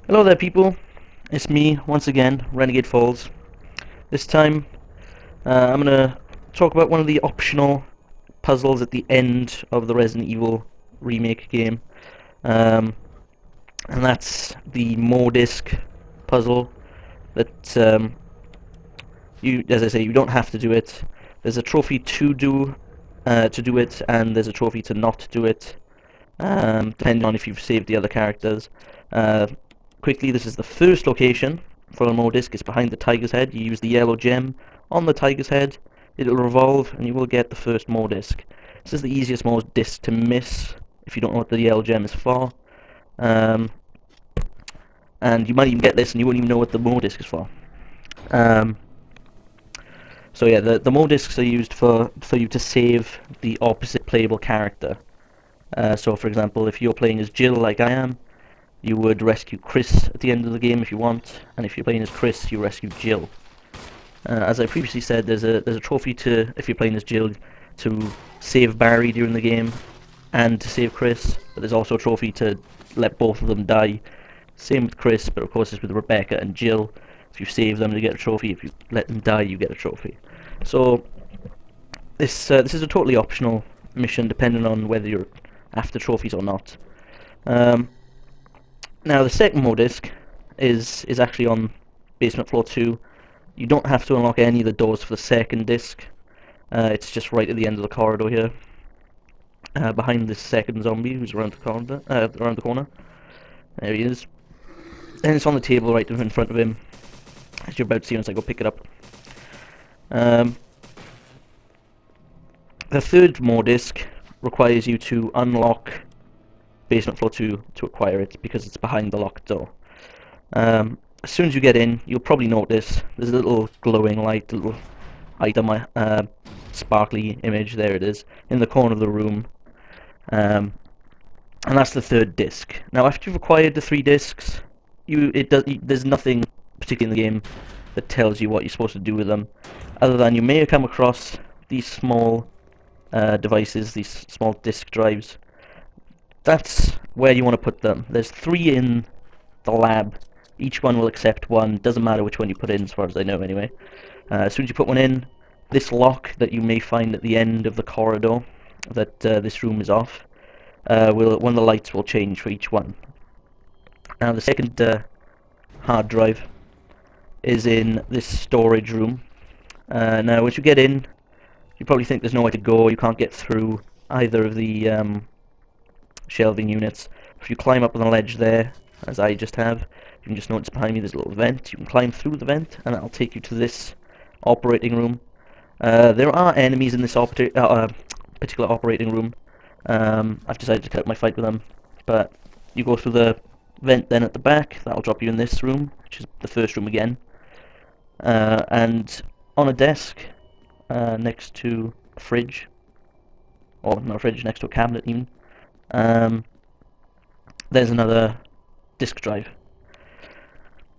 Hello there people, it's me once again, Renegadefalls. This time I'm going to talk about one of the optional puzzles at the end of the Resident Evil remake game. Um, and that's the Mordisk puzzle that as I say, you don't have to do it. There's a trophy to do it, and there's a trophy to not do it, depending on if you've saved the other characters. Uh, Quickly, this is the first location for a Mordisk. It's behind the tiger's head. You use the yellow gem on the tiger's head. It'll revolve, and you will get the first Mordisk. This is the easiest Mordisk to miss if you don't know what the yellow gem is for. Um, and you might even get this, and you won't even know what the Mordisk is for. Um, so yeah, the Mordisks are used for you to save the opposite playable character. So for example, if you're playing as Jill like I am, you would rescue Chris at the end of the game if you want, and if you're playing as Chris, you rescue Jill. As I previously said, there's a trophy to, if you're playing as Jill, to save Barry during the game, and to save Chris. But there's also a trophy to let both of them die. Same with Chris, but of course it's with Rebecca and Jill. If you save them, you get a trophy. If you let them die, you get a trophy. So this is a totally optional mission, depending on whether you're after trophies or not. Now the second Mordisk is actually on basement floor 2. You don't have to unlock any of the doors for the second disc. It's just right at the end of the corridor here, behind this second zombie who's around the corner. There he is. And it's on the table right in front of him, as you're about to see once I go pick it up. The third Mordisk requires you to unlock basement floor 2 to acquire it, because it's behind the locked door. As soon as you get in, you'll probably notice there's a little glowing light, a little item, sparkly image, there it is, in the corner of the room. And that's the third disc. Now after you've acquired the 3 discs, there's nothing particularly in the game that tells you what you're supposed to do with them, other than you may have come across these small devices, these small disk drives. That's where you want to put them. There's 3 in the lab. Each one will accept 1. Doesn't matter which one you put in, as far as I know anyway. As soon as you put one in, this lock that you may find at the end of the corridor that this room is off, one of the lights will change for each one. Now the second hard drive is in this storage room. Now once you get in, you probably think there's nowhere to go. You can't get through either of the shelving units. If you climb up on the ledge there, as I just have, you can just notice behind me there's a little vent. You can climb through the vent, and that'll take you to this operating room. There are enemies in this particular operating room. I've decided to cut my fight with them, but you go through the vent then at the back. That'll drop you in this room, which is the first room again. And on a desk next to a fridge, or not a fridge, next to a cabinet even, there's another disk drive.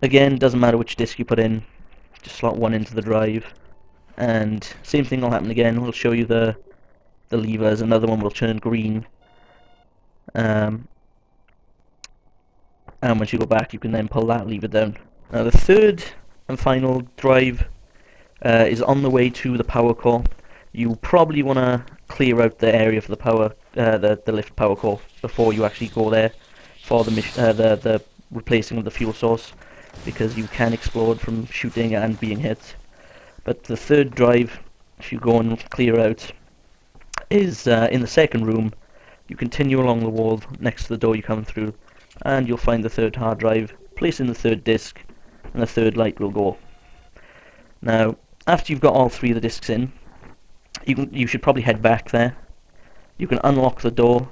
Again, doesn't matter which disk you put in, just slot one into the drive, and same thing will happen again. We'll show you the levers. Another one will turn green, and once you go back, you can then pull that lever down. Now the third and final drive is on the way to the power core. You probably want to clear out the area for the power, the lift power core before you actually go there for the replacing of the fuel source, because you can explode from shooting and being hit. But the third drive, if you go and clear out, is in the second room. You continue along the wall next to the door you come through, and you'll find the third hard drive. Place in the third disc, and the third light will go. Now, after you've got all 3 of the discs in, you should probably head back there. You can unlock the door,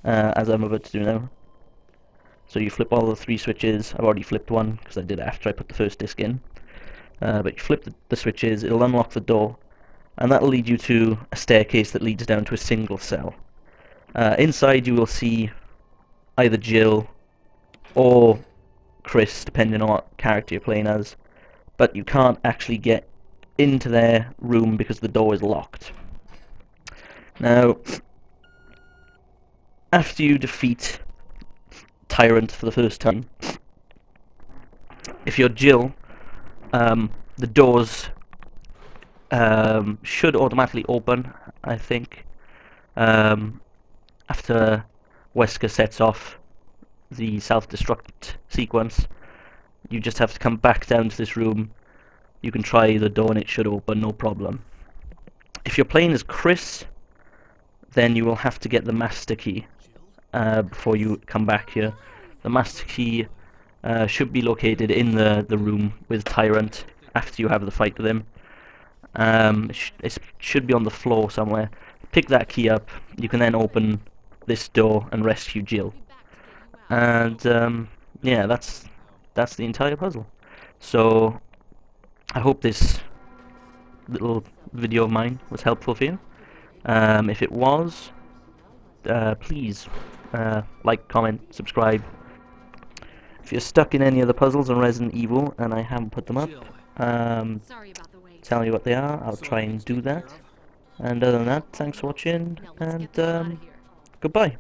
as I'm about to do now. So you flip all the 3 switches. I've already flipped one because I did it after I put the first disc in. But you flip the switches, it'll unlock the door, and that'll lead you to a staircase that leads down to a single cell. Inside you will see either Jill or Chris, depending on what character you're playing as, but you can't actually get into their room because the door is locked. Now, after you defeat Tyrant for the first time, If you're Jill, the doors should automatically open, I think, after Wesker sets off the self-destruct sequence. You just have to come back down to this room. You can try the door and it should open, no problem. If you're playing as Chris, then you will have to get the master key before you come back here. The master key should be located in the room with Tyrant after you have the fight with him. It should be on the floor somewhere. Pick that key up. You can then open this door and rescue Jill. And yeah, that's the entire puzzle. So I hope this little video of mine was helpful for you. If it was, please like, comment, subscribe. If you're stuck in any of the puzzles on Resident Evil and I haven't put them up, tell me what they are. I'll try and do that. And other than that, thanks for watching, and goodbye.